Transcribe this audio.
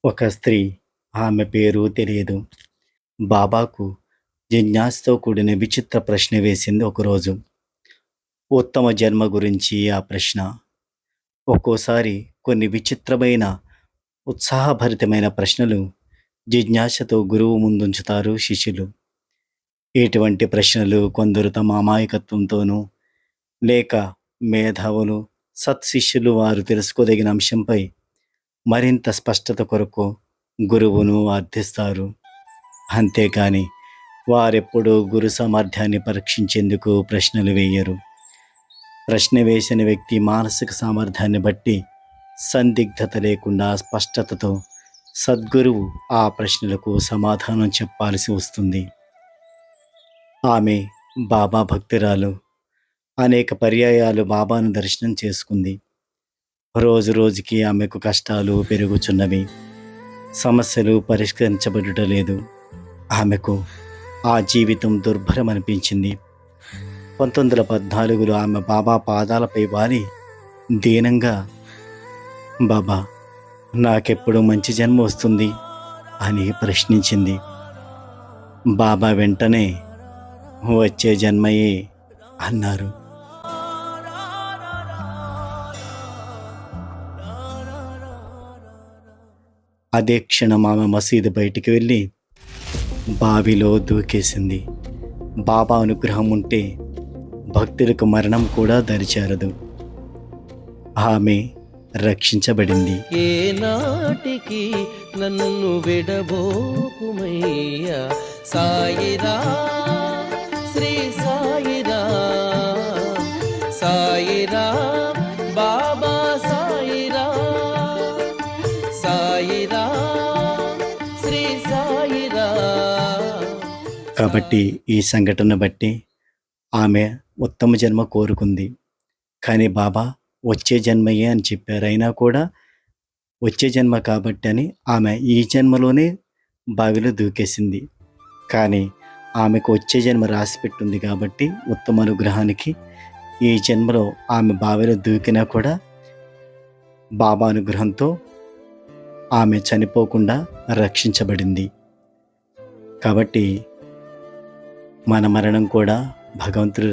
ఒక స్త్రీ, ఆమె పేరు తెలియదు, బాబాకు జిజ్ఞాసతో కూడిన విచిత్ర ప్రశ్న వేసింది ఒకరోజు. ఉత్తమ జన్మ గురించి ఆ ప్రశ్న. ఒక్కోసారి కొన్ని విచిత్రమైన, ఉత్సాహభరితమైన ప్రశ్నలు జిజ్ఞాసతో గురువు ముందుంచుతారు శిష్యులు. ఇటువంటి ప్రశ్నలు కొందరు తమ అమాయకత్వంతోనూ, లేక మేధావులు, సత్శిష్యులు వారు తెలుసుకోదగిన అంశంపై మరింత స్పష్టత కొరకు గురువును అర్థిస్తారు. అంతేకాని వారెప్పుడూ గురు సామర్థ్యాన్ని పరీక్షించేందుకు ప్రశ్నలు వేయరు. ప్రశ్న వేసిన వ్యక్తి మానసిక సామర్థ్యాన్ని బట్టి సందిగ్ధత లేకుండా స్పష్టతతో సద్గురువు ఆ ప్రశ్నలకు సమాధానం చెప్పాల్సి వస్తుంది. ఆమె బాబా భక్తురాలు. అనేక పర్యాయాలు బాబాను దర్శనం చేసుకుంది. రోజు రోజుకి ఆమెకు కష్టాలు పెరుగుచున్నవి. సమస్యలు పరిష్కరించబడలేదు. ఆమెకు ఆ జీవితం దుర్భరమనిపించింది. 1914లో ఆమె బాబా పాదాలపై వాలి దీనంగా, బాబా, నాకెప్పుడు మంచి జన్మ వస్తుంది అని ప్రశ్నించింది. బాబా వెంటనే వచ్చే జన్మయే అన్నారు. అదే క్షణం ఆమె మసీదు బయటికి వెళ్ళి బావిలో దూకేసింది. బాబా అనుగ్రహం ఉంటే భక్తులకు మరణం కూడా దరిచేరదు. ఆమె రక్షించబడింది. ఏనాటికి నన్ను విడబోకుమయ్యా సాయిరా, శ్రీ సాయిరా, సాయిరా, బాబా సాయిరా, సాయిరా, శ్రీ సాయిరా. కాబట్టి ఈ సంఘటన బట్టి ఆమె ఉత్తమ జన్మ కోరుకుంది. కానీ బాబా వచ్చే జన్మయే అని చెప్పారు. అయినా కూడా వచ్చే జన్మ కాబట్టి అని ఆమె ఈ జన్మలోనే బావిలో దూకేసింది. కానీ ఆమెకు వచ్చే జన్మ రాసి పెట్టుంది కాబట్టి ఉత్తమ అనుగ్రహానికి ఈ జన్మలో ఆమె బావిలో దూకినా కూడా బాబా అనుగ్రహంతో ఆమె చనిపోకుండా రక్షించబడింది. కాబట్టి మన మరణం కూడా భగవంతుడు